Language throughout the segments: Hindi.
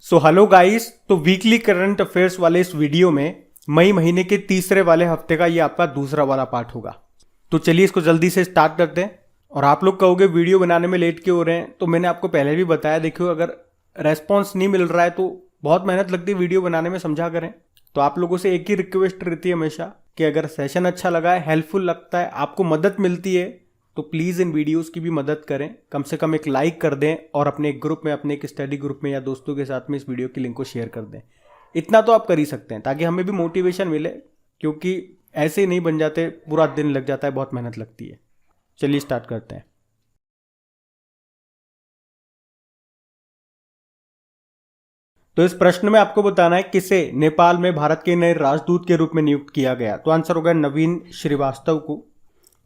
सो हेलो गाइस, तो वीकली करंट अफेयर्स वाले इस वीडियो में मई महीने के तीसरे वाले हफ्ते का ये आपका दूसरा वाला पार्ट होगा। तो चलिए इसको जल्दी से स्टार्ट करते हैं। और आप लोग कहोगे वीडियो बनाने में लेट क्यों हो रहे हैं, तो मैंने आपको पहले भी बताया, देखियो अगर रेस्पॉन्स नहीं मिल रहा है तो बहुत मेहनत लगती है वीडियो बनाने में, समझा करें। तो आप लोगों से एक ही रिक्वेस्ट रहती है हमेशा कि अगर सेशन अच्छा लगा है, हेल्पफुल लगता है, आपको मदद मिलती है, तो प्लीज़ इन वीडियोस की भी मदद करें। कम से कम एक लाइक कर दें और अपने एक ग्रुप में, अपने एक स्टडी ग्रुप में या दोस्तों के साथ में इस वीडियो की लिंक को शेयर कर दें। इतना तो आप कर ही सकते हैं ताकि हमें भी मोटिवेशन मिले, क्योंकि ऐसे ही नहीं बन जाते, पूरा दिन लग जाता है, बहुत मेहनत लगती है। चलिए स्टार्ट करते हैं। तो इस प्रश्न में आपको बताना है किसे नेपाल में भारत के नए राजदूत के रूप में नियुक्त किया गया। तो आंसर होगा नवीन श्रीवास्तव को।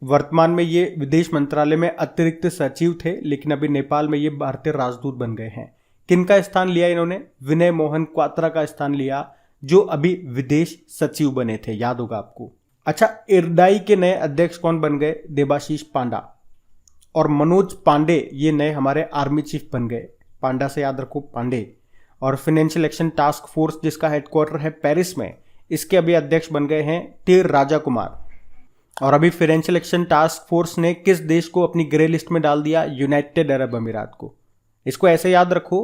वर्तमान में ये विदेश मंत्रालय में अतिरिक्त सचिव थे, लेकिन अभी नेपाल में ये भारतीय राजदूत बन गए हैं। किनका स्थान लिया इन्होंने? विनय मोहन क्वात्रा का स्थान लिया, जो अभी विदेश सचिव बने थे, याद होगा आपको। अच्छा, इरडाई के नए अध्यक्ष कौन बन गए? देबाशीष पांडा। और मनोज पांडे ये नए हमारे आर्मी चीफ बन गए। पांडा से याद रखो, पांडे। और फाइनेंशियल एक्शन टास्क फोर्स जिसका हेडक्वार्टर है पेरिस में, इसके अभी अध्यक्ष बन गए हैं टी राजा कुमार। और अभी फाइनेंशियल एक्शन टास्क फोर्स ने किस देश को अपनी ग्रे लिस्ट में डाल दिया? यूनाइटेड अरब अमीरात को। इसको ऐसे याद रखो,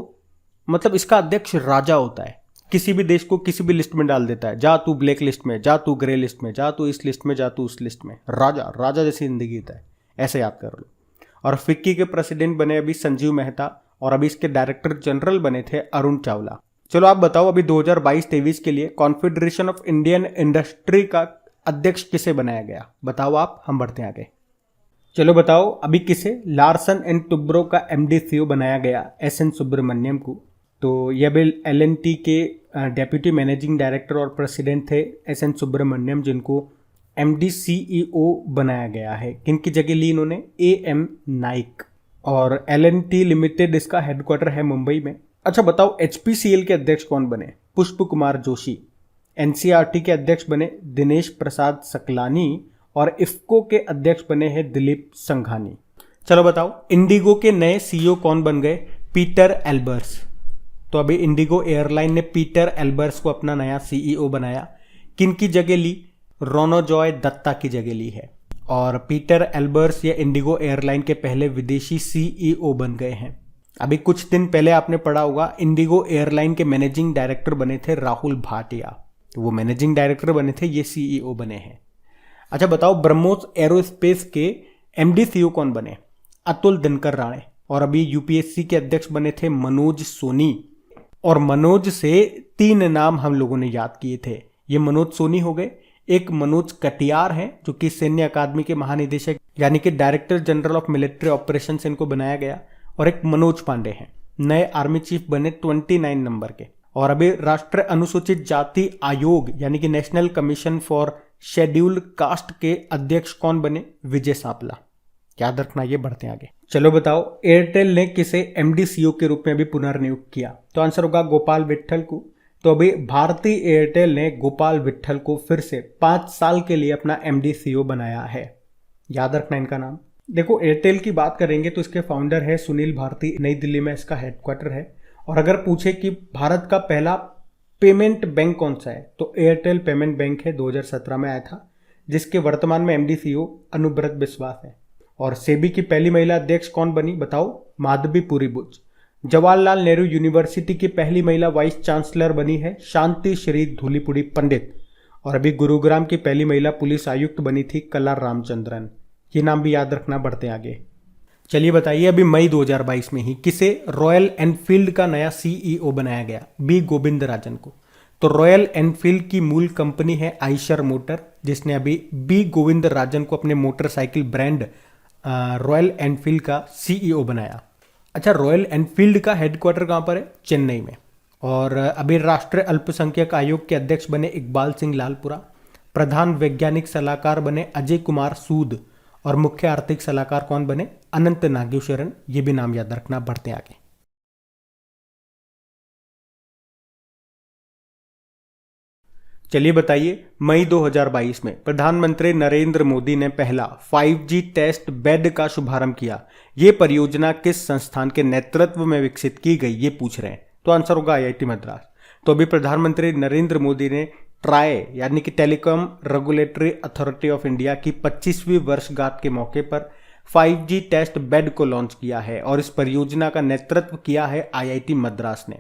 मतलब इसका अध्यक्ष राजा होता है, किसी भी देश को किसी भी लिस्ट में डाल देता है। जा तू ब्लैक लिस्ट में, जा तू ग्रे लिस्ट में, जा तू इस लिस्ट में, जा तू उस लिस्ट में। राजा राजा जैसी जिंदगी है, ऐसे याद कर लो। और फिक्की के प्रेसिडेंट बने अभी संजीव मेहता, और अभी इसके डायरेक्टर जनरल बने थे अरुण चावला। चलो आप बताओ, अभी 2022-23 के लिए कॉन्फेडरेशन ऑफ इंडियन इंडस्ट्री का अध्यक्ष किसे बनाया गया? बताओ आप, हम बढ़ते हैं आगे। चलो बताओ, अभी किसे? लार्सन एंड टुब्रो का एमडी सीईओ बनाया गया एसएन सुब्रमण्यम को। तो ये भी एलएनटी के डेप्यूटी मैनेजिंग डायरेक्टर और प्रेसिडेंट थे एसएन सुब्रमण्यम, जिनको एमडी सीईओ बनाया गया है। किनकी जगह ली इन्होंने? एएम नाइक। और एलएनटी लिमिटेड इसका हेडक्वार्टर है मुंबई में। अच्छा बताओ, एचपीसीएल के अध्यक्ष कौन बने? पुष्प कुमार जोशी। एनसीईआरटी के अध्यक्ष बने दिनेश प्रसाद सकलानी, और इफ्को के अध्यक्ष बने हैं दिलीप संघानी। चलो बताओ, इंडिगो के नए सीईओ कौन बन गए? Peter Elbers. तो अभी इंडिगो एयरलाइन ने पीटर एल्बर्स को अपना नया सीईओ बनाया। किनकी जगह ली? रोनोजॉय दत्ता की जगह ली है। और पीटर एल्बर्स ये इंडिगो एयरलाइन के पहले विदेशी सीईओ बन गए हैं। अभी कुछ दिन पहले आपने पढ़ा होगा, इंडिगो एयरलाइन के मैनेजिंग डायरेक्टर बने थे राहुल भाटिया। तो वो मैनेजिंग डायरेक्टर बने थे, ये सीईओ बने हैं। अच्छा बताओ, ब्रह्मोस एरोस्पेस के एमडी सीईओ कौन बने? अतुल दिनकर राणे। और अभी यूपीएससी के अध्यक्ष बने थे मनोज सोनी। और मनोज से 3 नाम हम लोगों ने याद किए थे। ये मनोज सोनी हो गए, एक मनोज कटियार हैं जो कि सैन्य अकादमी के महानिदेशक यानी कि director general of military operations इनको बनाया गया, और एक मनोज पांडे हैं, नए आर्मी चीफ बने 29 नंबर के। और अभी राष्ट्रीय अनुसूचित जाति आयोग यानी कि national commission for scheduled caste के अध्यक्ष कौन बने? विजय सांपला। याद रखना, ये बढ़ते हैं आगे। चलो बताओ, एयरटेल ने किसे एमडी सीईओ के रूप में अभी पुनर्नियुक्त किया? तो आंसर होगा गोपाल विट्ठल को। तो अभी भारतीय एयरटेल ने गोपाल विट्ठल को फिर से 5 साल के लिए अपना एमडी सीईओ बनाया है। याद रखना इनका नाम। देखो, एयरटेल की बात करेंगे तो इसके फाउंडर है सुनील भारती, नई दिल्ली में इसका हेडक्वार्टर है। और अगर पूछे कि भारत का पहला पेमेंट बैंक कौन सा है, तो एयरटेल पेमेंट बैंक है, 2017 में आया था, जिसके वर्तमान में एमडी सीईओ अनुव्रत बिस्वास है। और सेबी की पहली महिला अध्यक्ष कौन बनी? बताओ, माधवी पुरी बुच। जवाहरलाल नेहरू यूनिवर्सिटी की पहली महिला वाइस चांसलर बनी है शांति श्री धूलीपुड़ी पंडित। और अभी गुरुग्राम की पहली महिला पुलिस आयुक्त बनी थी कला रामचंद्रन। ये नाम भी याद रखना, बढ़ते आगे। चलिए बताइए, अभी मई 2022 में ही किसे रॉयल एनफील्ड का नया सीईओ बनाया गया? बी गोविंदराजन को। तो रॉयल एनफील्ड की मूल कंपनी है आइशर मोटर, जिसने अभी बी गोविंदराजन को अपने मोटरसाइकिल ब्रांड रॉयल एनफील्ड का सीईओ बनाया। अच्छा, रॉयल एनफील्ड का हेडक्वार्टर कहाँ पर है? चेन्नई में। और अभी राष्ट्रीय अल्पसंख्यक आयोग के अध्यक्ष बने इकबाल सिंह लालपुरा। प्रधान वैज्ञानिक सलाहकार बने अजय कुमार सूद। और मुख्य आर्थिक सलाहकार कौन बने? अनंत नागेश्वरन। ये भी नाम याद रखना, बढ़ते आगे। चलिए बताइए, मई 2022 में प्रधानमंत्री नरेंद्र मोदी ने पहला 5G टेस्ट बेड का शुभारंभ किया। ये परियोजना किस संस्थान के नेतृत्व में विकसित की गई, ये पूछ रहे हैं। तो आंसर होगा आईआईटी मद्रास। तो अभी प्रधानमंत्री नरेंद्र मोदी ने ट्राई यानी कि telecom regulatory authority of India की 25वीं वर्षगांठ के मौके पर 5G टेस्ट बेड को लॉन्च किया है और इस परियोजना का नेतृत्व किया है आईआईटी मद्रास ने।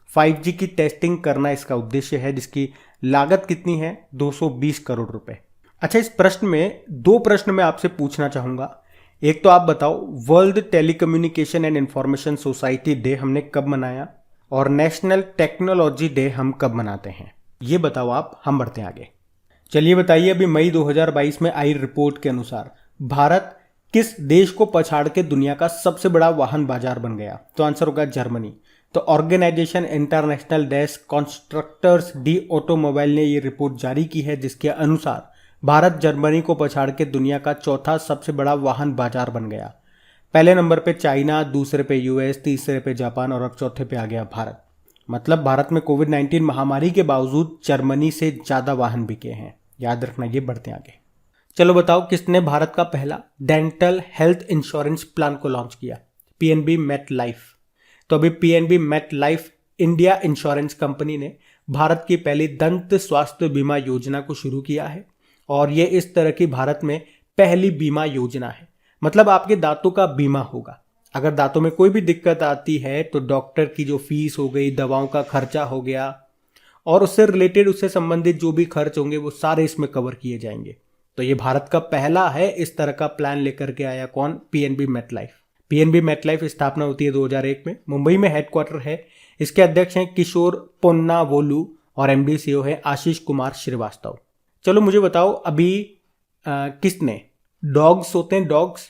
5G की टेस्टिंग करना इसका उद्देश्य है, जिसकी लागत कितनी है? 220 करोड़ रुपए। अच्छा, इस प्रश्न में 2 प्रश्न मैं आपसे पूछना चाहूंगा। एक तो आप बताओ, world telecommunication and information society day हमने कब मनाया और नेशनल टेक्नोलॉजी डे हम कब मनाते हैं? ये बताओ आप, हम बढ़ते हैं आगे। चलिए बताइए, अभी मई 2022 में आई रिपोर्ट के अनुसार भारत किस देश को पछाड़ के दुनिया का सबसे बड़ा वाहन बाजार बन गया? तो आंसर होगा जर्मनी। तो organisation international desk constructors de automobile ने ये रिपोर्ट जारी की है, जिसके अनुसार भारत जर्मनी को पछाड़ के दुनिया का चौथा सबसे बड़ा वाहन बाजार बन गया। पहले नंबर पे चाइना, दूसरे पे यूएस, तीसरे पे जापान और अब चौथे पे आ गया भारत। मतलब भारत में कोविड-19 महामारी के बावजूद जर्मनी से ज्यादा वाहन बिके हैं। याद रखना, ये बढ़ते आगे। चलो बताओ, किसने भारत का पहला डेंटल हेल्थ इंश्योरेंस प्लान को लॉन्च किया? PNB Met Life. तो अभी PNB Met Life India insurance company ने भारत की पहली दंत स्वास्थ्य बीमा योजना को शुरू किया है और ये इस तरह की भारत में पहली बीमा योजना है। मतलब आपके दांतों का बीमा होगा। अगर दांतों में कोई भी दिक्कत आती है तो डॉक्टर की जो फीस हो गई, दवाओं का खर्चा हो गया और उससे रिलेटेड, उससे संबंधित जो भी खर्च होंगे वो सारे इसमें कवर किए जाएंगे। तो ये भारत का पहला है इस तरह का प्लान लेकर के आया। कौन? PNB Met Life. PNB Met Life स्थापना होती है 2001 में। मुंबई में हेडक्वार्टर है। इसके अध्यक्ष हैं किशोर पोन्नावोलू और एमडी सीईओ है आशीष कुमार श्रीवास्तव। चलो मुझे बताओ, अभी किसने डॉग्स होते हैं, डॉग्स,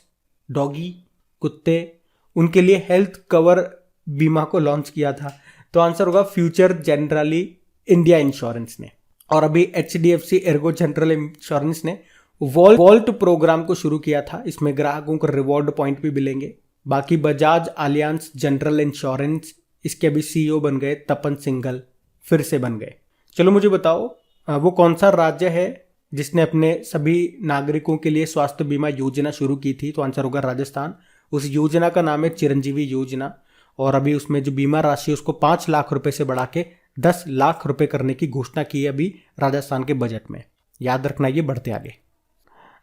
डॉगी, कुत्ते, उनके लिए हेल्थ कवर बीमा को लॉन्च किया था? तो आंसर होगा फ्यूचर जनरली इंडिया इंश्योरेंस ने। और अभी एचडीएफसी एर्गो जनरल इंश्योरेंस ने वॉल्ट प्रोग्राम को शुरू किया था। इसमें ग्राहकों को रिवॉर्ड पॉइंट भी मिलेंगे। बाकी बजाज आलियांस जनरल इंश्योरेंस, इसके अभी सीईओ बन गए तपन सिंघल, फिर से बन गए। चलो मुझे बताओ, वो कौन सा राज्य है जिसने अपने सभी नागरिकों के लिए स्वास्थ्य बीमा योजना शुरू की थी? तो आंसर होगा राजस्थान। उस योजना का नाम है चिरंजीवी योजना और अभी उसमें जो बीमा राशि उसको 5 लाख रुपए से बढ़ा के 10 लाख रुपए करने की घोषणा की है अभी राजस्थान के बजट में। याद रखना, ये बढ़ते आगे।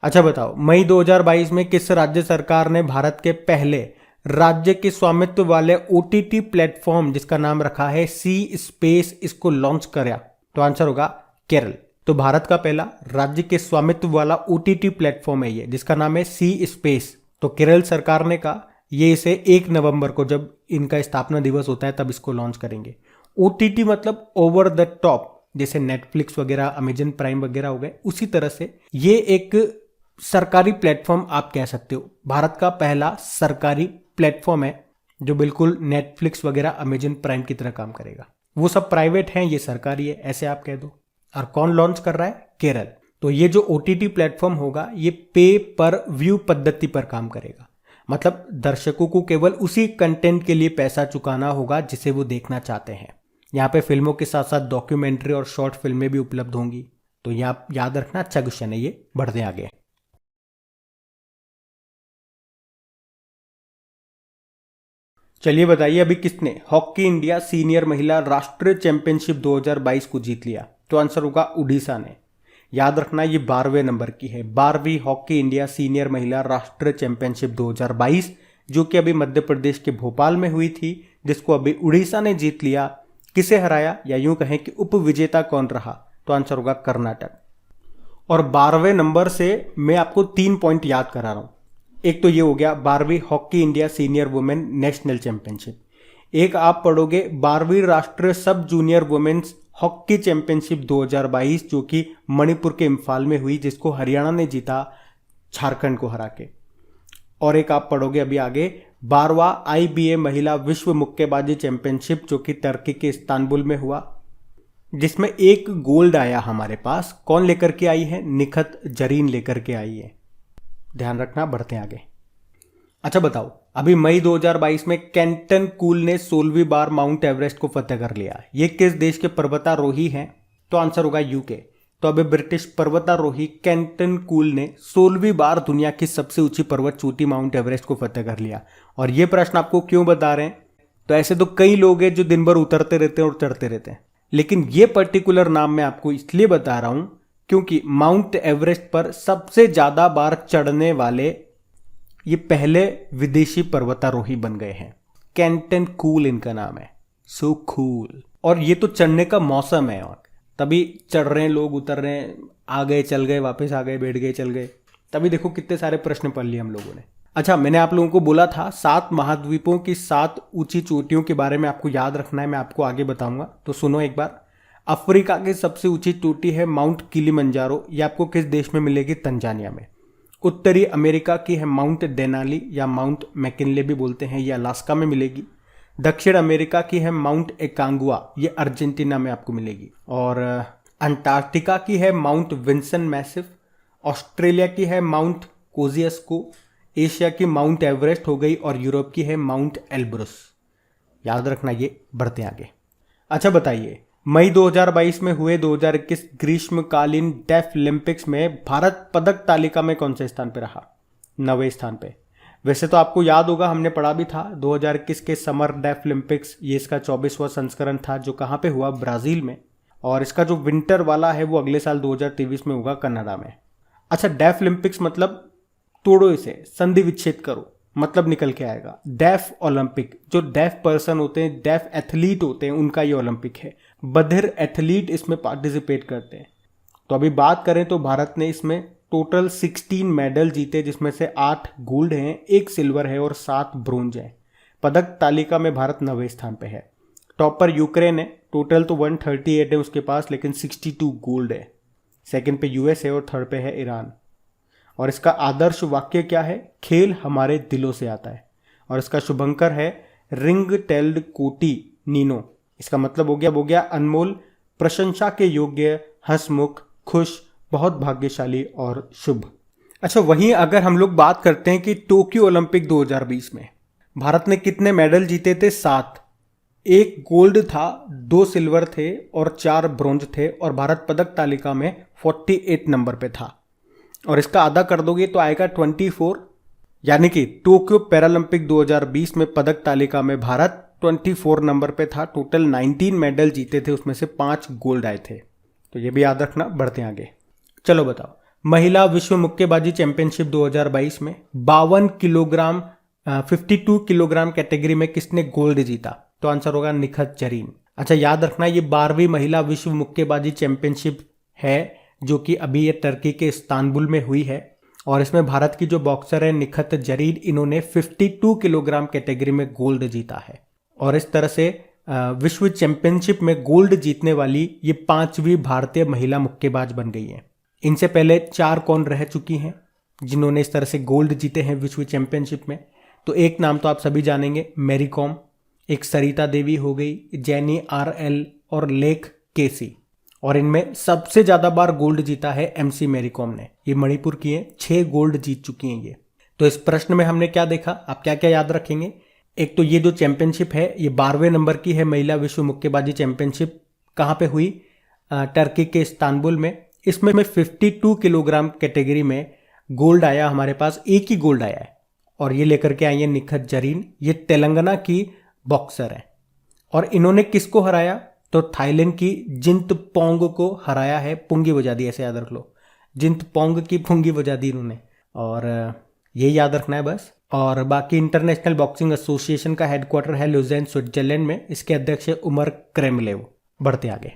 अच्छा बताओ, मई 2022 में किस राज्य सरकार ने भारत के पहले राज्य के स्वामित्व वाले ओटीटी प्लेटफॉर्म जिसका नाम रखा है सी स्पेस, इसको लॉन्च किया? तो आंसर होगा केरल। तो भारत का पहला राज्य के स्वामित्व वाला ओटीटी प्लेटफॉर्म है ये, जिसका नाम है सी स्पेस। तो केरल सरकार ने कहा ये इसे 1 नवंबर को, जब इनका स्थापना दिवस होता है तब इसको लॉन्च करेंगे। ओटीटी मतलब ओवर द टॉप, जैसे नेटफ्लिक्स वगैरह, अमेजन प्राइम वगैरह हो गए, उसी तरह से ये एक सरकारी प्लेटफॉर्म आप कह सकते हो। भारत का पहला सरकारी प्लेटफॉर्म है जो बिल्कुल नेटफ्लिक्स वगैरह, अमेजन प्राइम की तरह काम करेगा। वो सब प्राइवेट हैं, ये सरकारी है, ऐसे आप कह दो। और कौन लॉन्च कर रहा है? केरल। तो ये जो ओटीटी प्लेटफॉर्म होगा ये पे पर व्यू पद्धति पर काम करेगा। मतलब दर्शकों को केवल उसी कंटेंट के लिए पैसा चुकाना होगा जिसे वो देखना चाहते हैं। यहाँ पे फिल्मों के साथ साथ डॉक्यूमेंट्री और शॉर्ट फिल्में भी उपलब्ध होंगी। तो यहाँ याद रखना, अच्छा क्वेश्चन है ये। बढ़ते आगे। चलिए बताइए, अभी किसने हॉकी इंडिया सीनियर महिला राष्ट्रीय चैंपियनशिप 2022 को जीत लिया? तो आंसर होगा उड़ीसा ने। याद रखना, ये 12वें नंबर की है, 12वीं हॉकी इंडिया सीनियर महिला राष्ट्रीय चैंपियनशिप 2022, जो कि अभी मध्य प्रदेश के भोपाल में हुई थी, जिसको अभी उड़ीसा ने जीत लिया। किसे हराया, या यूं कहें कि उपविजेता कौन रहा? तो आंसर होगा कर्नाटक। और 12वें नंबर से मैं आपको 3 पॉइंट याद करा रहा हूं। एक तो ये हो गया 12वीं hockey India senior women national championship. एक आप पढ़ोगे 12वीं राष्ट्रीय सब जूनियर वुमेन्स हॉकी चैंपियनशिप 2022, जो कि मणिपुर के इम्फाल में हुई, जिसको हरियाणा ने जीता झारखंड को हरा के। और एक आप पढ़ोगे अभी आगे 12वां आईबीए महिला विश्व मुक्केबाजी चैंपियनशिप, जो कि टर्की के इस्तांबुल में हुआ, जिसमें एक गोल्ड आया हमारे पास। कौन लेकर के आई है? निखत जरीन लेकर के आई है। ध्यान रखना, बढ़ते आगे। अच्छा बताओ, अभी मई 2022 में कैंटन कूल ने 16वीं बार माउंट एवरेस्ट को फतेह कर लिया। ये किस देश के पर्वतारोही हैं? तो आंसर होगा यूके। तो अभी ब्रिटिश पर्वतारोही कैंटन कूल ने 16वीं बार दुनिया की सबसे ऊंची पर्वत चोटी माउंट एवरेस्ट को फतेह कर लिया। और ये प्रश्न आपको क्यों बता रहे हैं? तो ऐसे तो कई लोग हैं जो दिन भर उतरते रहते हैं और चढ़ते रहते हैं, लेकिन ये पर्टिकुलर नाम मैं आपको इसलिए बता रहा हूं क्योंकि माउंट एवरेस्ट पर सबसे ज्यादा बार चढ़ने वाले ये पहले विदेशी पर्वतारोही बन गए हैं। कैंटन कूल इनका नाम है। So cool. और ये तो चढ़ने का मौसम है और तभी चढ़ रहे हैं लोग, उतर रहे हैं, आ गए चल गए, वापस आ गए, बैठ गए चल गए। तभी देखो कितने सारे प्रश्न पढ़ लिए हम लोगों ने। अच्छा, मैंने आप लोगों को बोला था 7 महाद्वीपों की 7 ऊंची चोटियों के बारे में आपको याद रखना है, मैं आपको आगे बताऊंगा, तो सुनो एक बार। अफ्रीका की सबसे ऊंची चोटी है माउंट किलिमंजारो, ये आपको किस देश में मिलेगी? तंजानिया में। उत्तरी अमेरिका की है माउंट डेनाली या माउंट मैकिनले भी बोलते हैं, ये अलास्का में मिलेगी। दक्षिण अमेरिका की है माउंट एकांगुआ, ये अर्जेंटीना में आपको मिलेगी। और अंटार्कटिका की है माउंट विंसन मैसिव। ऑस्ट्रेलिया की है माउंट कोजियस्को। एशिया की माउंट एवरेस्ट हो गई और यूरोप की है माउंट एल्ब्रुस। याद रखना ये। बढ़ते आगे। अच्छा बताइए, मई 2022 में हुए 2021 ग्रीष्मकालीन डेफ ओलंपिक्स में भारत पदक तालिका में कौन से स्थान पर रहा? 9वें स्थान पे। वैसे तो आपको याद होगा, हमने पढ़ा भी था 2021 के समर डेफ ओलंपिक्स, ये इसका 24वां संस्करण था जो कहाँ पे हुआ? ब्राजील में। और इसका जो विंटर वाला है वो अगले साल 2023 में होगा कनाडा में। अच्छा, डेफ ओलंपिक्स मतलब तोड़ो इसे, संधि विच्छेद करो, मतलब निकल के आएगा डेफ ओलंपिक। जो डेफ पर्सन होते हैं, डेफ एथलीट होते हैं, उनका ये ओलंपिक है। बधिर एथलीट इसमें पार्टिसिपेट करते हैं। तो अभी बात करें तो भारत ने इसमें टोटल 16 मेडल जीते, जिसमें से 8 गोल्ड हैं, 1 सिल्वर है और 7 ब्रोंज है। पदक तालिका में भारत 9वें स्थान पे है। टॉप पर यूक्रेन है, टोटल तो 138 है उसके पास, लेकिन 62 गोल्ड है। सेकंड पे यूएस है और थर्ड पे है ईरान। और इसका आदर्श वाक्य क्या है? खेल हमारे दिलों से आता है। और इसका शुभंकर है रिंग टेल्ड कोटी नीनो। इसका मतलब हो गया अनमोल, प्रशंसा के योग्य, हंसमुख, खुश, बहुत भाग्यशाली और शुभ। अच्छा, वहीं अगर हम लोग बात करते हैं कि टोक्यो ओलंपिक 2020 में भारत ने कितने मेडल जीते थे? 7। 1 गोल्ड था, 2 सिल्वर थे और 4 ब्रोंज थे। और भारत पदक तालिका में 48 नंबर पे था। और इसका आधा कर दोगे तो आएगा 24, यानी कि टोक्यो पैरालंपिक 2020 में पदक तालिका में भारत 24 नंबर पे था। टोटल 19 मेडल जीते थे, उसमें से 5 गोल्ड आए थे। तो ये भी याद रखना। बढ़ते आगे। चलो बताओ, महिला विश्व मुक्केबाजी चैंपियनशिप 2022 में 52 किलोग्राम 52 किलोग्राम कैटेगरी में किसने गोल्ड जीता? तो आंसर होगा निखत जरीन। अच्छा, याद रखना ये 12वीं महिला विश्व मुक्केबाजी चैंपियनशिप है, जो कि अभी ये टर्की के इस्तांबुल में हुई है। और इसमें भारत की जो बॉक्सर है निखत जरीन, इन्होंने 52 किलोग्राम कैटेगरी में गोल्ड जीता है। और इस तरह से विश्व चैंपियनशिप में गोल्ड जीतने वाली ये 5वीं भारतीय महिला मुक्केबाज बन गई है। इनसे पहले 4 कौन रह चुकी हैं जिन्होंने इस तरह से गोल्ड जीते हैं विश्व चैंपियनशिप में? तो एक नाम तो आप सभी जानेंगे, मैरी कॉम। एक सरिता देवी हो गई, जेनी RL और लेक केसी। और इनमें सबसे ज्यादा बार गोल्ड जीता है MC मैरी कॉम ने। ये मणिपुर की है, 6 गोल्ड जीत चुकी हैं ये। तो इस प्रश्न में हमने क्या देखा, आप क्या क्या याद रखेंगे? एक तो ये जो चैंपियनशिप है ये 12वें नंबर की है महिला विश्व मुक्केबाजी चैंपियनशिप। कहाँ पे हुई? टर्की के इस्तांबुल में। इसमें 52 किलोग्राम कैटेगरी में गोल्ड आया हमारे पास, एक ही गोल्ड आया है। और ये लेकर के आई है निखत जरीन। ये तेलंगाना की बॉक्सर है। और इन्होंने किसको हराया? तो थाईलैंड की जिंत पोंग को हराया है। पुंगी बजा दी, ऐसे याद रख लो, जिंत पोंग की पुंगी बजा दी इन्होंने। और ये याद रखना है बस। और बाकी इंटरनेशनल बॉक्सिंग एसोसिएशन का हेडक्वार्टर है लुज़ेन, स्विट्जरलैंड में। इसके अध्यक्ष है उमर क्रेमलेव। बढ़ते आगे।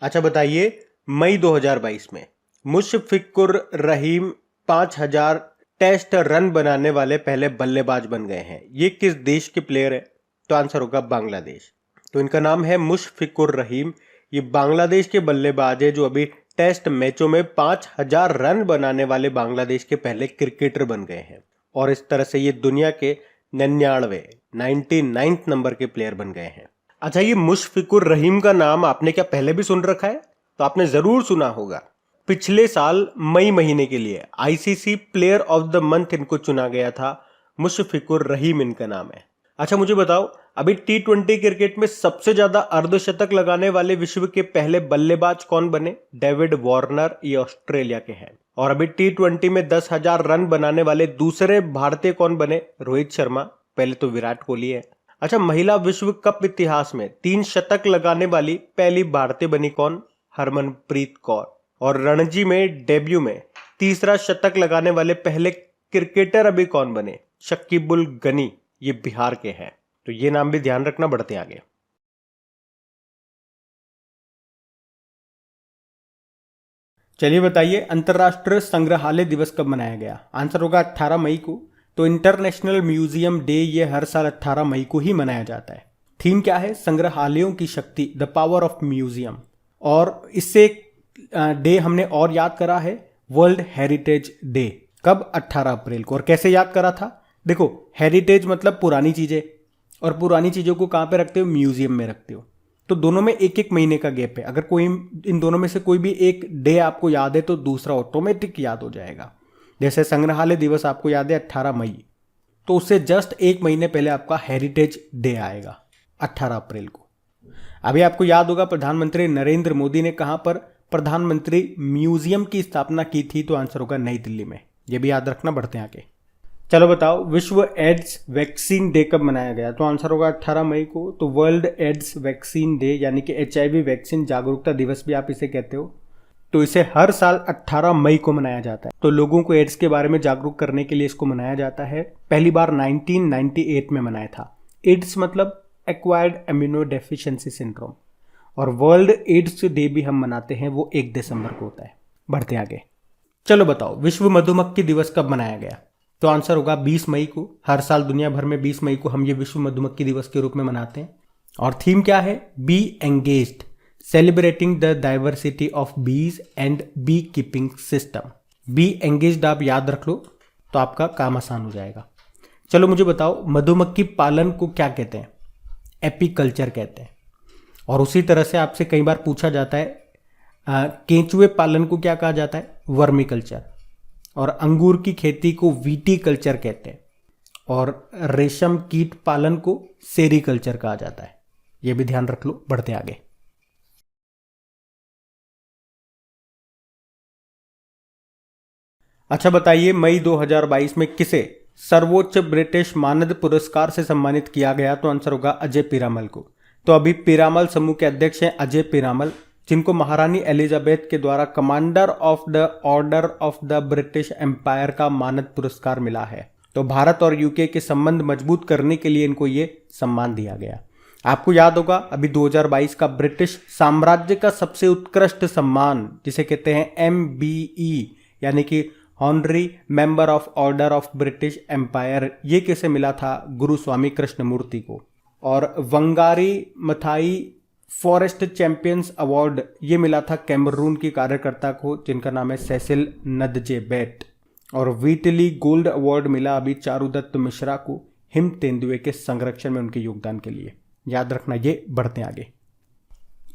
अच्छा बताइए, मई 2022 में मुशफिकुर रहीम 5000 टेस्ट रन बनाने वाले पहले बल्लेबाज बन गए हैं। ये किस देश के प्लेयर है? तो आंसर होगा बांग्लादेश। तो इनका नाम है मुशफिकुर रहीम। ये बांग्लादेश के बल्लेबाज है जो अभी टेस्ट मैचों में 5000 रन बनाने वाले बांग्लादेश के पहले क्रिकेटर बन गए हैं। और इस तरह से ये दुनिया के 99 नंबर के प्लेयर बन गए हैं। अच्छा, ये मुशफिकुर रहीम का नाम आपने क्या पहले भी सुन रखा है? तो आपने जरूर सुना होगा। पिछले साल मई महीने के लिए ICC player of the month इनको चुना गया था। मुशफिकुर रहीम इनका नाम है। अच्छा मुझे बताओ, अभी T20 क्रिकेट में सबसे ज्यादा अर्धशतक लगाने वाले विश्व के पहले बल्लेबाज कौन बने? डेविड वार्नर, ये ऑस्ट्रेलिया के हैं। और अभी T20 में 10,000 रन बनाने वाले दूसरे भारतीय कौन बने? रोहित शर्मा। पहले तो विराट कोहली है। अच्छा, महिला विश्व कप इतिहास में 3 शतक लगाने वाली पहली भारतीय बनी कौन? हरमनप्रीत कौर। और रणजी में डेब्यू में तीसरा शतक लगाने वाले पहले क्रिकेटर अभी कौन बने? शकीबुल गनी, ये बिहार के हैं। तो ये नाम भी ध्यान रखना। बढ़ते आगे। चलिए बताइए, अंतर्राष्ट्रीय संग्रहालय दिवस कब मनाया गया? आंसर होगा 18 मई को। तो इंटरनेशनल म्यूजियम डे ये हर साल 18 मई को ही मनाया जाता है। थीम क्या है? संग्रहालयों की शक्ति, द पावर ऑफ म्यूजियम। और इससे एक डे हमने और याद करा है, वर्ल्ड हेरिटेज डे। कब? 18 अप्रैल को। और कैसे याद करा था? देखो, हेरिटेज मतलब पुरानी चीजें, और पुरानी चीजों को कहाँ पे रखते हो? म्यूजियम में रखते हो। तो दोनों में एक एक महीने का गैप है। अगर कोई इन दोनों में से कोई भी एक डे आपको याद है तो दूसरा ऑटोमेटिक याद हो जाएगा। जैसे संग्रहालय दिवस आपको याद है 18 मई, तो उससे जस्ट एक महीने पहले आपका हेरिटेज डे आएगा 18 अप्रैल को। अभी आपको याद होगा प्रधानमंत्री नरेंद्र मोदी ने कहां पर प्रधानमंत्री म्यूजियम की स्थापना की थी? तो आंसर होगा नई दिल्ली में। यह भी याद रखना। बढ़ते हैं आगे। चलो बताओ, विश्व एड्स वैक्सीन डे कब मनाया गया? तो आंसर होगा 18 मई को। तो वर्ल्ड एड्स वैक्सीन डे यानी कि HIV वैक्सीन जागरूकता दिवस भी आप इसे कहते हो, तो इसे हर साल 18 मई को मनाया जाता है। तो लोगों को एड्स के बारे में जागरूक करने के लिए इसको मनाया जाता है। पहली बार 1998 में मनाया था। एड्स मतलब एक्वायर्ड इम्यूनो डेफिशिएंसी सिंड्रोम। और वर्ल्ड एड्स डे भी हम मनाते हैं, वो 1 दिसंबर को होता है। बढ़ते आगे। चलो बताओ, विश्व मधुमक्खी दिवस कब मनाया गया? तो आंसर होगा 20 मई को। हर साल दुनिया भर में 20 मई को हम ये विश्व मधुमक्खी दिवस के रूप में मनाते हैं। और थीम क्या है? Be engaged, celebrating the diversity of bees and beekeeping system. Be engaged आप याद रख लो तो आपका काम आसान हो जाएगा। चलो मुझे बताओ, मधुमक्खी पालन को क्या कहते हैं? एपीकल्चर कहते हैं। और उसी तरह से आपसे कई बार पूछा जाता है, केंचुए पालन को क्या कहा जाता है? Vermi culture. और अंगूर की खेती को वीटी कल्चर कहते हैं। और रेशम कीट पालन को सेरीकल्चर कहा जाता है। यह भी ध्यान रख लो। बढ़ते आगे। अच्छा बताइए, मई 2022 में किसे सर्वोच्च ब्रिटिश मानद पुरस्कार से सम्मानित किया गया? तो आंसर होगा अजय पीरामल को। तो अभी पीरामल समूह के अध्यक्ष हैं अजय पीरामल, जिनको महारानी एलिजाबेथ के द्वारा commander of the order of the British empire का मानद पुरस्कार मिला है। तो भारत और यूके के संबंध मजबूत करने के लिए इनको ये सम्मान दिया गया। आपको याद होगा, अभी 2022 का ब्रिटिश साम्राज्य का सबसे उत्कृष्ट सम्मान, जिसे कहते हैं MBE यानी कि honorary member of order of British empire, ये किसे मिला था? गुरु स्वामी कृष्णमूर्ति को। और Wangari Maathai forest champions award ये मिला था कैमरून की कार्यकर्ता को, जिनका नाम है सेसिल नदजेबेट। और व्हीटली गोल्ड अवार्ड मिला अभी चारुदत्त मिश्रा को हिम तेंदुए के संरक्षण में उनके योगदान के लिए। याद रखना ये। बढ़ते आगे।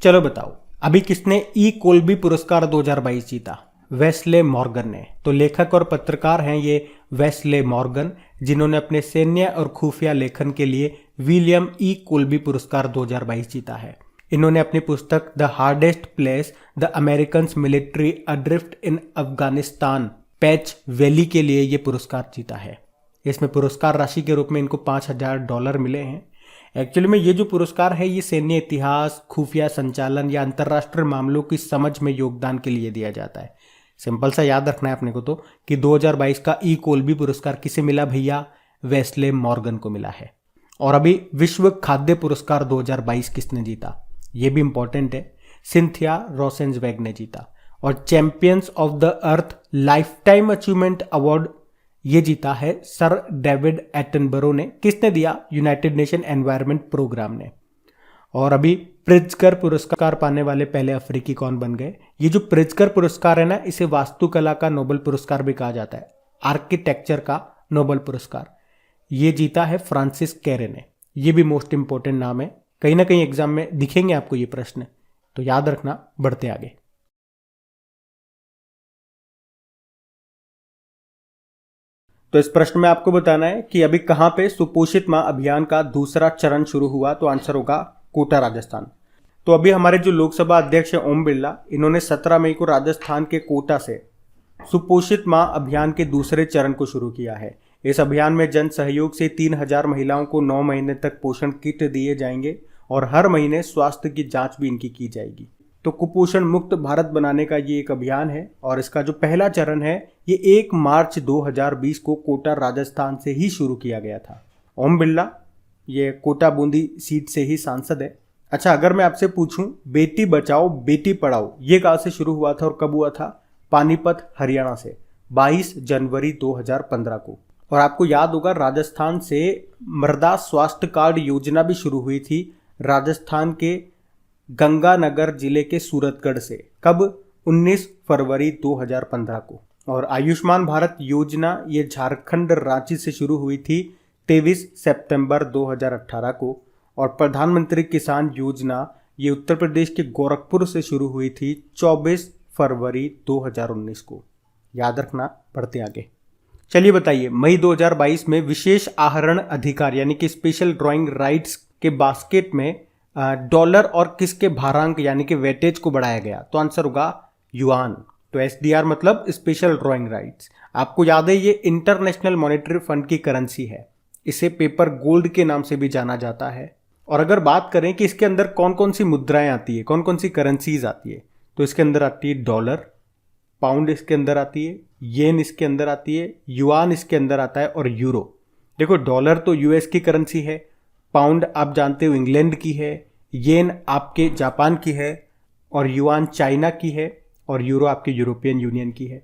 चलो बताओ, अभी किसने ई कोल्बी पुरस्कार 2022 जीता? वेस्ले मॉर्गन ने। तो लेखक और पत्रकार हैं ये वेस्ले मॉर्गन, जिन्होंने अपने सैन्य और खुफिया लेखन के लिए विलियम ई कोल्बी पुरस्कार 2022 जीता है। इन्होंने अपनी पुस्तक the hardest place the American military adrift in Afghanistan Pech Valley के लिए ये पुरस्कार जीता है। इसमें पुरस्कार राशि के रूप में इनको $5000 मिले हैं। एक्चुअली में ये जो पुरस्कार है ये सैन्य इतिहास, खुफिया संचालन या अंतर्राष्ट्रीय मामलों की समझ में योगदान के लिए दिया जाता है। सिंपल सा याद रखना है अपने को तो कि 2022 का ई कोल्बी पुरस्कार किसे मिला भैया? वेस्ले मॉर्गन को मिला है। और अभी विश्व खाद्य पुरस्कार 2022 किसने जीता? ये भी इंपॉर्टेंट है। सिंथिया रोसेंजवेग ने जीता। और champions of the earth life time achievement award ये जीता है सर डेविड एटनबरो ने। किसने दिया? यूनाइटेड नेशन एनवायरनमेंट प्रोग्राम ने। और अभी प्रिट्जकर पुरस्कार पाने वाले पहले अफ्रीकी कौन बन गए? ये जो प्रिट्जकर पुरस्कार है ना, इसे वास्तुकला का नोबेल पुरस्कार भी कहा जाता है, आर्किटेक्चर का नोबेल पुरस्कार। ये जीता है फ्रांसिस कैरे ने। ये भी मोस्ट इंपोर्टेंट नाम है, कहीं ना कहीं एग्जाम में दिखेंगे आपको ये प्रश्न, तो याद रखना। बढ़ते आगे। तो इस प्रश्न में आपको बताना है कि अभी कहां पे सुपोषित मां अभियान का दूसरा चरण शुरू हुआ? तो आंसर होगा कोटा, राजस्थान। तो अभी हमारे जो लोकसभा अध्यक्ष हैं ओम बिरला, इन्होंने 17 मई को राजस्थान के कोटा से सुपोषित मां अभियान के दूसरे चरण को शुरू किया है। इस अभियान में जन सहयोग से 3000 महिलाओं को 9 महीने तक पोषण किट दिए जाएंगे और हर महीने स्वास्थ्य की जांच भी इनकी की जाएगी। तो कुपोषण मुक्त भारत बनाने का ये एक अभियान है और इसका जो पहला चरण है ये 1 मार्च 2020 को कोटा राजस्थान से ही शुरू किया गया था। ओम बिरला ये कोटा बूंदी सीट से ही सांसद है। अच्छा, अगर मैं आपसे पूछूं बेटी बचाओ बेटी पढ़ाओ ये कहाँ से शुरू हुआ था और कब हुआ था? पानीपत हरियाणा से 22 जनवरी 2015 को। और आपको याद होगा राजस्थान से मृदा स्वास्थ्य कार्ड योजना भी शुरू हुई थी राजस्थान के गंगानगर जिले के सूरतगढ़ से। कब? 19 फरवरी 2015 को। और आयुष्मान भारत योजना ये झारखंड रांची से शुरू हुई थी 23 सितंबर 2018 को। और प्रधानमंत्री किसान योजना ये उत्तर प्रदेश के गोरखपुर से शुरू हुई थी 24 फरवरी 2019 को। याद रखना, बढ़ते आगे। चलिए बताइए, मई 2022 में विशेष आहरण अधिकार यानी कि स्पेशल ड्राइंग राइट्स के बास्केट में डॉलर और किसके भारांक यानी कि वेटेज को बढ़ाया गया? तो आंसर होगा युआन। तो एसडीआर मतलब स्पेशल ड्राइंग राइट्स। आपको याद है ये इंटरनेशनल मॉनेटरी फंड की करेंसी है, इसे पेपर गोल्ड के नाम से भी जाना जाता है। और अगर बात करें कि इसके अंदर कौन कौन सी मुद्राएं आती है, कौन कौन सी करेंसीज आती है, तो इसके अंदर आती है डॉलर, पाउंड इसके अंदर आती है, येन इसके अंदर आती है, युआन इसके अंदर आता है और यूरो। देखो डॉलर तो यूएस की करेंसी है, पाउंड आप जानते हो इंग्लैंड की है, येन आपके जापान की है और युआन चाइना की है और यूरो आपके यूरोपियन यूनियन की है।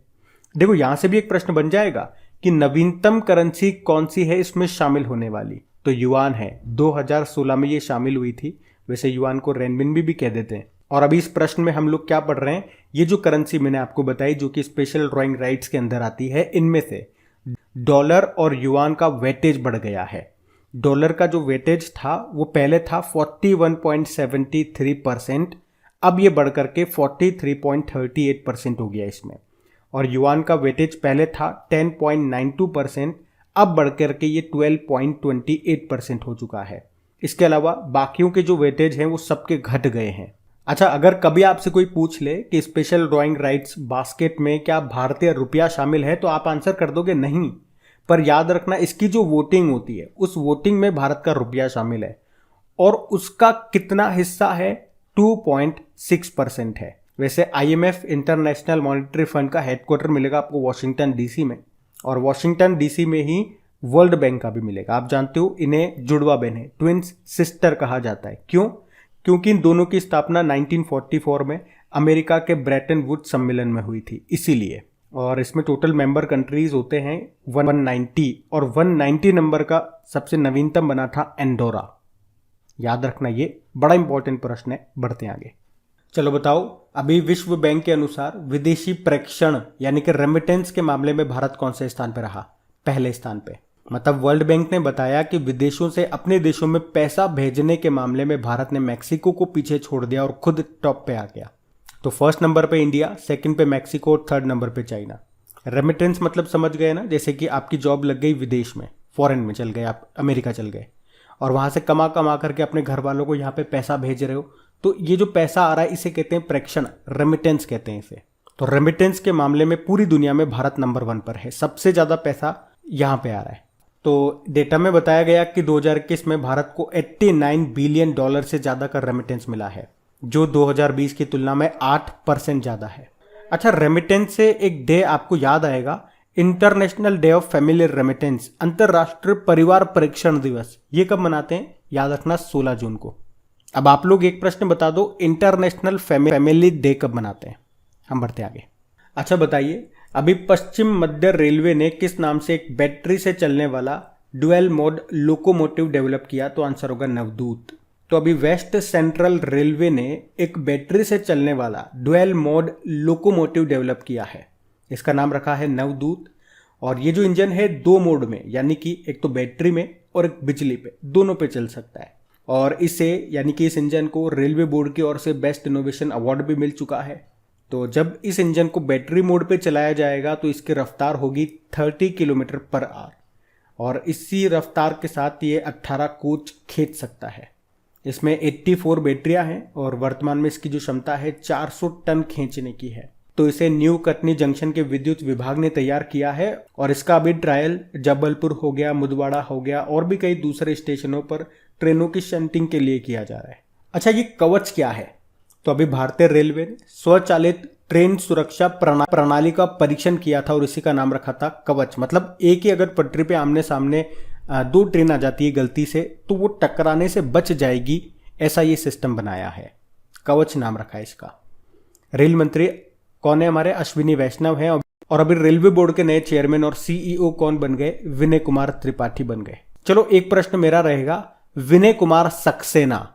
देखो यहां से भी एक प्रश्न बन जाएगा कि नवीनतम करेंसी कौन सी है इसमें शामिल होने वाली? तो युआन है। 2016 में ये शामिल हुई थी। वैसे युआन को रेनमिनबी भी कह देते हैं। और अभी इस प्रश्न में हम लोग क्या पढ़ रहे हैं, ये जो करेंसी मैंने आपको बताई जो कि स्पेशल ड्राइंग राइट्स के अंदर आती है, इनमें से डॉलर और युआन का वेटेज बढ़ गया है। डॉलर का जो वेटेज था वो पहले था 41.73%, अब ये बढ़ करके 43.38% हो गया इसमें। और युआन का वेटेज पहले था 10.92%, अब बढ़ करके ये 12.28% हो चुका है। इसके अलावा बाकियों के जो वेटेज हैं वो सबके घट गए हैं। अच्छा, अगर कभी आपसे कोई पूछ ले कि स्पेशल ड्राइंग राइट्स बास्केट में क्या भारतीय रुपया शामिल है, तो आप आंसर कर दोगे नहीं। पर याद रखना इसकी जो वोटिंग होती है उस वोटिंग में भारत का रुपया शामिल है और उसका कितना हिस्सा है? 2.6% है। वैसे आईएमएफ इंटरनेशनल मॉनेटरी फंड का हेडक्वार्टर मिलेगा आपको वॉशिंगटन डीसी में, और वॉशिंगटन डीसी में ही वर्ल्ड बैंक का भी मिलेगा। आप जानते हो इन्हें जुड़वा बहन है, ट्विंस सिस्टर कहा जाता है। क्यों? क्योंकि इन दोनों की स्थापना 1944 में अमेरिका के ब्रेटन वुड्स सम्मेलन में हुई थी, इसीलिए। और इसमें टोटल मेंबर कंट्रीज होते हैं 190 और 190 नंबर का सबसे नवीनतम बना था एंडोरा। याद रखना, ये बड़ा इंपॉर्टेंट प्रश्न है। बढ़ते हैं आगे। चलो बताओ, अभी विश्व बैंक के अनुसार विदेशी प्रेषण यानी कि रेमिटेंस के मामले में भारत कौन से स्थान पे रहा? पहले स्थान पे। मतलब वर्ल्ड बैंक ने बताया कि विदेशों से अपने देशों में पैसा भेजने के मामले में भारत ने मैक्सिको को पीछे छोड़ दिया और खुद टॉप पे आ गया। तो फर्स्ट नंबर पे इंडिया, सेकंड पे मैक्सिको और थर्ड नंबर पे चाइना। रेमिटेंस मतलब समझ गए ना, जैसे कि आपकी जॉब लग गई विदेश में, फॉरेन में चल गए, आप अमेरिका चल गए और वहां से कमा कमा करके अपने घर वालों को यहाँ पे पैसा भेज रहे हो, तो ये जो पैसा आ रहा है इसे कहते हैं प्रेषण, रेमिटेंस कहते हैं इसे। तो रेमिटेंस के मामले में पूरी दुनिया में भारत नंबर 1 पर है, सबसे ज्यादा पैसा यहाँ पे आ रहा है। तो डेटा में बताया गया कि 2021 में भारत को 89 बिलियन डॉलर से ज्यादा का रेमिटेंस मिला है, जो 2020 की तुलना में 8% ज्यादा है। अच्छा, रेमिटेंस से एक डे आपको याद आएगा, international day of family remittance, अंतरराष्ट्रीय परिवार प्रेषण दिवस। ये कब मनाते हैं? याद रखना 16 जून को। अब आप लोग एक प्रश्न बता दो, इंटरनेशनल फैमिली डे कब मनाते हैं? हम बढ़ते आगे। अच्छा बताइए, अभी पश्चिम मध्य रेलवे ने किस नाम से एक बैटरी से चलने वाला डुअल मोड लोकोमोटिव डेवलप किया? तो आंसर होगा नवदूत। तो अभी वेस्ट सेंट्रल रेलवे ने एक बैटरी से चलने वाला डुअल मोड लोकोमोटिव डेवलप किया है, इसका नाम रखा है नवदूत। और ये जो इंजन है 2 मोड में, यानी कि एक तो बैटरी में और एक बिजली पे, दोनों पे चल सकता है। और इसे यानी कि इस इंजन को रेलवे बोर्ड की ओर से बेस्ट इनोवेशन अवार्ड भी मिल चुका है। तो जब इस इंजन को बैटरी मोड पे चलाया जाएगा तो इसकी रफ्तार होगी 30 किलोमीटर पर आवर और इसी रफ्तार के साथ ये 18 कोच खींच सकता है। इसमें 84 बैटरियां हैं और वर्तमान में इसकी जो क्षमता है 400 टन खींचने की है। तो इसे न्यू कटनी जंक्शन के विद्युत विभाग ने तैयार किया है और इसका अभी ट्रायल जबलपुर हो गया, मुदवाड़ा हो गया और भी कई दूसरे स्टेशनों पर ट्रेनों की शंटिंग के लिए किया जा रहा है। अच्छा, ये कवच क्या है? तो अभी भारतीय रेलवे ने स्वचालित ट्रेन सुरक्षा प्रणाली का परीक्षण किया था और इसी का नाम रखा था कवच। मतलब एक ही अगर पटरी पे आमने सामने दो ट्रेन आ जाती है गलती से तो वो टकराने से बच जाएगी, ऐसा ये सिस्टम बनाया है। कवच नाम रखा है इसका। रेल मंत्री कौन है हमारे? अश्विनी वैष्णव हैं। और अभी रेलवे बोर्ड के नए चेयरमैन और सीईओ कौन बन गए? विनय कुमार त्रिपाठी बन गए। चलो एक प्रश्न मेरा रहेगा, विनय कुमार सक्सेना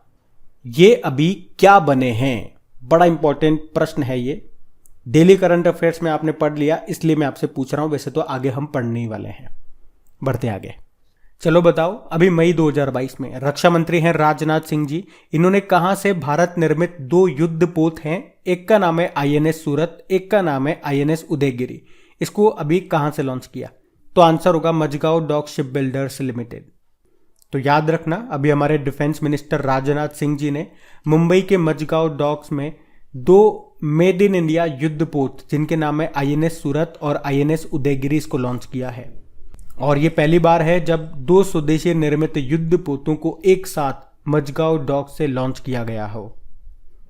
ये अभी क्या बने हैं? बड़ा इंपॉर्टेंट प्रश्न है ये। डेली करंट अफेयर्स में आपने पढ़ लिया इसलिए मैं आपसे पूछ रहा हूं, वैसे तो आगे हम पढ़ने ही वाले हैं। बढ़ते आगे। चलो बताओ, अभी मई 2022 में रक्षा मंत्री हैं राजनाथ सिंह जी। इन्होंने कहां से भारत निर्मित 2 युद्धपोत हैं, एक का नाम है आईएनएस सूरत, एक का नाम है आईएनएस उदयगिरी, इसको अभी कहां से लॉन्च किया? तो आंसर होगा Mazagaon dock ship builders limited. तो याद रखना, अभी हमारे डिफेंस मिनिस्टर राजनाथ सिंह जी ने मुंबई के मझगांव डॉक्स में 2 मेड इन इंडिया युद्धपोत जिनके नाम है आईएनएस सूरत और आईएनएस उदयगिरी इसको लॉन्च किया है। और ये पहली बार है जब 2 स्वदेशी निर्मित युद्धपोतों को एक साथ मझगांव डॉक से लॉन्च किया गया हो।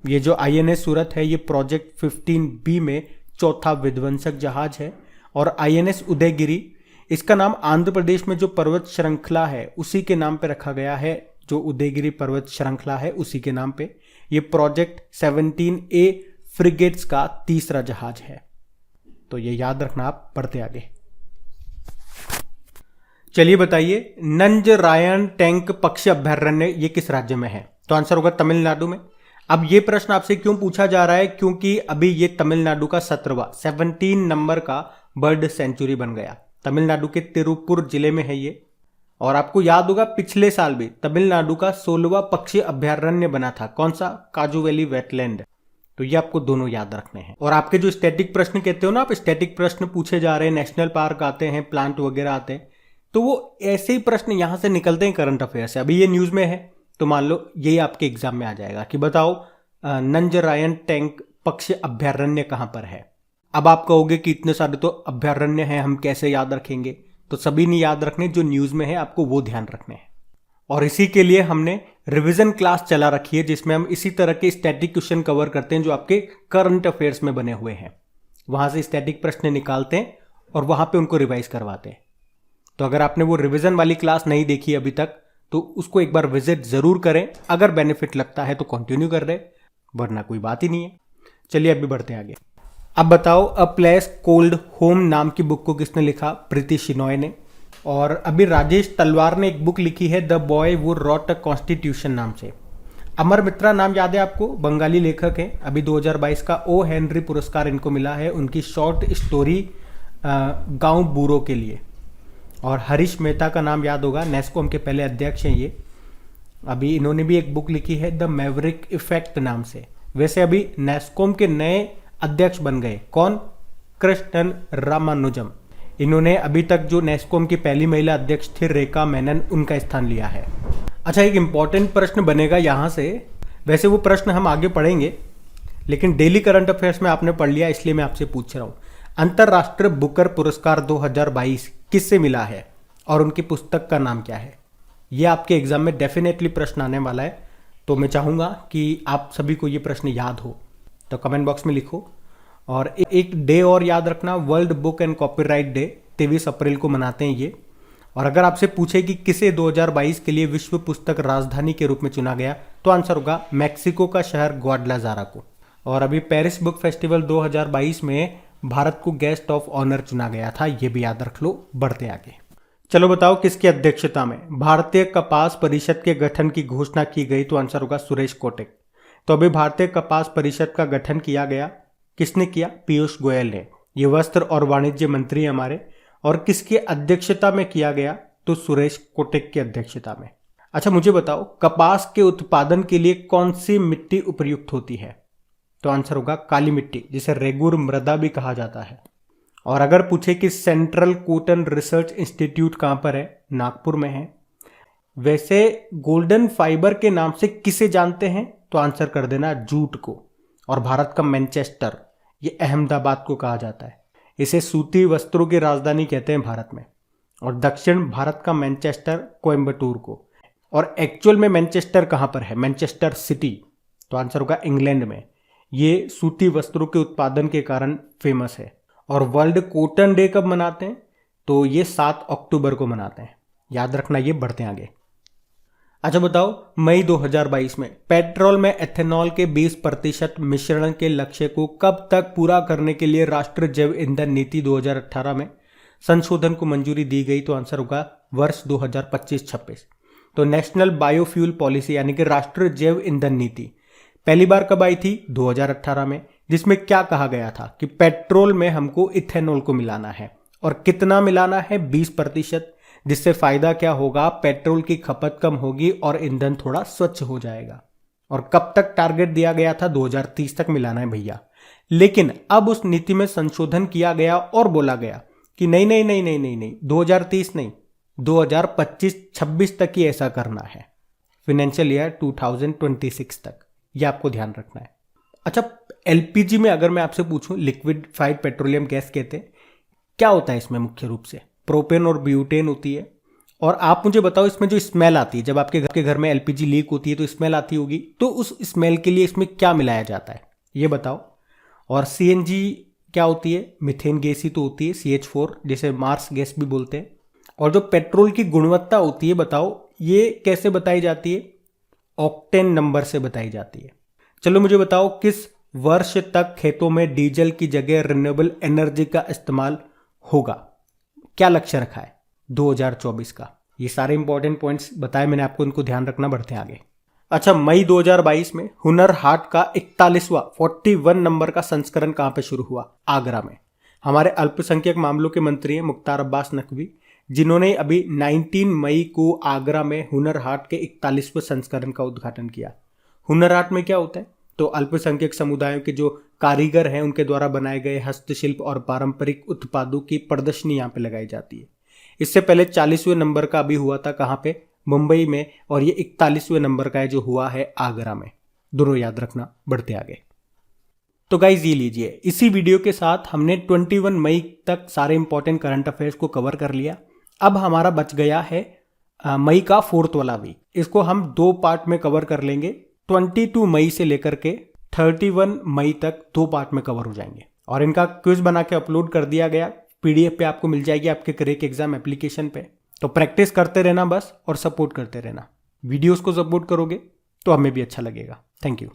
ये जो आईएनएस सूरत है ये प्रोजेक्ट 15B में चौथा विध्वंसक जहाज है और आईएनएस उदयगिरी इसका नाम आंध्र प्रदेश में जो पर्वत श्रृंखला है उसी के नाम पे रखा गया है, जो उदयगिरी पर्वत श्रृंखला है उसी के नाम पे। ये प्रोजेक्ट 17A फ्रिगेट्स का तीसरा जहाज है, तो ये याद रखना आप। पढ़ते आगे। चलिए बताइए, नंजरायण टैंक पक्षी अभयारण्य ये किस राज्य में है? तो आंसर होगा तमिलनाडु में। अब ये प्रश्न आपसे क्यों पूछा जा रहा है? क्योंकि अभी ये तमिलनाडु का 17 नंबर का बर्ड सेंचुरी बन गया। तमिलनाडु के तिरुपुर जिले में है ये। और आपको याद होगा पिछले साल भी तमिलनाडु का 16वां पक्षी अभयारण्य बना था। कौन सा? काजू वैली वेटलैंड। तो ये आपको दोनों याद रखने हैं। और आपके जो स्टैटिक प्रश्न कहते हो ना, आप स्टैटिक प्रश्न पूछे जा रहे हैं, नेशनल पार्क आते हैं, प्लांट वगैरह आते हैं, तो वो ऐसे ही प्रश्न यहां से निकलते हैं करंट अफेयर से। अभी ये न्यूज में है तो मान लो यही आपके एग्जाम में आ जाएगा कि बताओ नंजरायण टैंक पक्षी अभयारण्य कहां पर है। अब आप कहोगे कि इतने सारे तो अभयारण्य हैं, हम कैसे याद रखेंगे? तो सभी नहीं याद रखने, जो न्यूज में है आपको वो ध्यान रखने हैं। और इसी के लिए हमने रिवीजन क्लास चला रखी है जिसमें हम इसी तरह के स्टैटिक क्वेश्चन कवर करते हैं जो आपके करंट अफेयर्स में बने हुए हैं। वहां से स्टैटिक प्रश्न निकालते हैं और वहां पे उनको रिवाइज करवाते हैं। तो अगर आपने वो रिवीजन वाली क्लास नहीं देखी अभी तक तो उसको एक बार विजिट जरूर करें। अगर बेनिफिट लगता है तो कंटिन्यू कर रहे, वरना कोई बात ही नहीं है। चलिए अभी बढ़ते आगे। अब बताओ, अ प्लेस कोल्ड होम नाम की बुक को किसने लिखा? प्रीति शिनॉय ने। और अभी राजेश तलवार ने एक बुक लिखी है द बॉय वो रॉट अ कॉन्स्टिट्यूशन नाम से। अमर मित्रा नाम याद है आपको? बंगाली लेखक हैं। अभी 2022 का ओ हेनरी पुरस्कार इनको मिला है उनकी शॉर्ट स्टोरी गांव बूरो के लिए। और हरीश मेहता का नाम याद होगा, नेस्कॉम के पहले अध्यक्ष हैं ये। अभी इन्होंने भी एक बुक लिखी है द मैवरिक इफेक्ट नाम से। वैसे अभी नेस्कॉम के नए अध्यक्ष बन गए, कौन? कृष्णन रामानुजम। इन्होंने अभी तक जो नेस्कॉम की पहली महिला अध्यक्ष थी रेखा मेनन, उनका स्थान लिया है। अच्छा, एक इंपॉर्टेंट प्रश्न बनेगा यहां से। वैसे वो प्रश्न हम आगे पढ़ेंगे लेकिन डेली करंट अफेयर्स में आपने पढ़ लिया इसलिए मैं आपसे पूछ रहा हूं। अंतरराष्ट्रीय बुकर पुरस्कार 2022 किससे मिला है और उनकी पुस्तक का नाम क्या है? यह आपके एग्जाम में डेफिनेटली प्रश्न आने वाला है, तो मैं चाहूंगा कि आप सभी को यह प्रश्न याद हो, तो कमेंट बॉक्स में लिखो। और एक डे और याद रखना, world book and copyright day 23 अप्रैल को मनाते हैं ये। और अगर आपसे पूछे कि किसे 2022 के लिए विश्व पुस्तक राजधानी के रूप में चुना गया, तो आंसर होगा मैक्सिको का शहर ग्वाडलाजारा को। और अभी पेरिस बुक फेस्टिवल 2022 में भारत को गेस्ट ऑफ ऑनर चुना गया था, ये भी याद रख लो। बढ़ते आगे। चलो बताओ, किसकी अध्यक्षता में भारतीय कपास परिषद के गठन की घोषणा की गई? तो आंसर होगा सुरेश कोटेक। तो अभी भारतीय कपास परिषद का गठन किया गया, किसने किया? पीयूष गोयल ने। ये वस्त्र और वाणिज्य मंत्री हमारे। और किसकी अध्यक्षता में किया गया? तो सुरेश कोटेक की अध्यक्षता में। अच्छा मुझे बताओ, कपास के उत्पादन के लिए कौन सी मिट्टी उपयुक्त होती है? तो आंसर होगा काली मिट्टी, जिसे रेगुर मृदा भी कहा जाता है। और अगर पूछे कि सेंट्रल कॉटन रिसर्च इंस्टीट्यूट कहां पर है? नागपुर में है। वैसे गोल्डन फाइबर के नाम से किसे जानते हैं? तो आंसर कर देना जूट को। और भारत का मैनचेस्टर ये अहमदाबाद को कहा जाता है। इसे सूती वस्त्रों की राजधानी कहते हैं भारत में। और दक्षिण भारत का मैनचेस्टर कोयम्बटूर को। और एक्चुअल में मैनचेस्टर कहाँ पर है? Manchester city. तो आंसर होगा इंग्लैंड में। ये सूती वस्त्रों के उत्पादन के कारण फेमस है। और वर्ल्ड कॉटन डे कब मनाते हैं? तो ये 7 अक्टूबर को मनाते हैं। याद रखना, ये बढ़ते हैं आगे। अच्छा बताओ, मई 2022 में पेट्रोल में एथेनॉल के 20% मिश्रण के लक्ष्य को कब तक पूरा करने के लिए राष्ट्रीय जैव ईंधन नीति 2018 में संशोधन को मंजूरी दी गई? तो आंसर होगा वर्ष 2025-26। तो नेशनल बायोफ्यूल पॉलिसी यानी कि राष्ट्रीय जैव ईंधन नीति पहली बार कब आई थी? 2018 में, जिसमें क्या कहा गया था कि पेट्रोल में हमको इथेनॉल को मिलाना है। और कितना मिलाना है? 20%। जिससे फायदा क्या होगा? पेट्रोल की खपत कम होगी और ईंधन थोड़ा स्वच्छ हो जाएगा। और कब तक टारगेट दिया गया था? 2030 तक मिलाना है भैया। लेकिन अब उस नीति में संशोधन किया गया और बोला गया कि नहीं नहीं नहीं नहीं नहीं नहीं 2030 नहीं, 2025-26 तक ही ऐसा करना है, फाइनेंशियल ईयर 2026 तक। यह आपको ध्यान रखना है। अच्छा, एलपीजी में अगर मैं आपसे पूछूं, लिक्विडिफाइड पेट्रोलियम गैस कहते हैं, क्या होता है इसमें? मुख्य रूप से प्रोपेन और ब्यूटेन होती है। और आप मुझे बताओ, इसमें जो स्मेल आती है, जब आपके घर में एलपीजी लीक होती है तो स्मेल आती होगी, तो उस स्मेल के लिए इसमें क्या मिलाया जाता है, ये बताओ। और सीएनजी क्या होती है? मीथेन गैस ही तो होती है, CH4, जिसे मार्स गैस भी बोलते हैं। और जो पेट्रोल की गुणवत्ता होती है, बताओ ये कैसे बताई जाती है? ऑक्टेन नंबर से बताई जाती है। चलो मुझे बताओ, किस वर्ष तक खेतों में डीजल की जगह रिन्यूएबल एनर्जी का इस्तेमाल होगा? क्या लक्ष्य रखा है? 2024 का। ये सारे इंपॉर्टेंट पॉइंट्स बताए मैंने आपको, इनको ध्यान रखना। बढ़ते हैं आगे। अच्छा, मई 2022 में हुनर हाट का 41 नंबर का संस्करण कहां पे शुरू हुआ? आगरा में। हमारे अल्पसंख्यक मामलों के मंत्री हैं मुख्तार अब्बास नकवी, जिन्होंने अभी 19 मई को आगरा में हुनर हाट के 41वें संस्करण का उद्घाटन किया। हुनर हाट में क्या होता है? तो अल्पसंख्यक समुदायों के जो कारीगर हैं उनके द्वारा बनाए गए हस्तशिल्प और पारंपरिक उत्पादों की प्रदर्शनी यहाँ पे लगाई जाती है। इससे पहले 40वें नंबर का भी हुआ था, कहाँ पे? मुंबई में। और ये 41वें नंबर का है जो हुआ है आगरा में। दोनों याद रखना। बढ़ते आगे। तो गाइज ये लीजिए, इसी वीडियो के साथ हमने 21 मई तक सारे इंपॉर्टेंट करंट अफेयर्स को कवर कर लिया। अब हमारा बच गया है मई का 4th वाला वीक। इसको हम 2 पार्ट में कवर कर लेंगे। 22 मई से लेकर के 31 मई तक 2 पार्ट में कवर हो जाएंगे। और इनका क्विज बना के अपलोड कर दिया गया, PDF पे आपको मिल जाएगी आपके क्रैक एग्जाम एप्लीकेशन पे। तो प्रैक्टिस करते रहना बस, और सपोर्ट करते रहना। वीडियोस को सपोर्ट करोगे तो हमें भी अच्छा लगेगा। Thank you.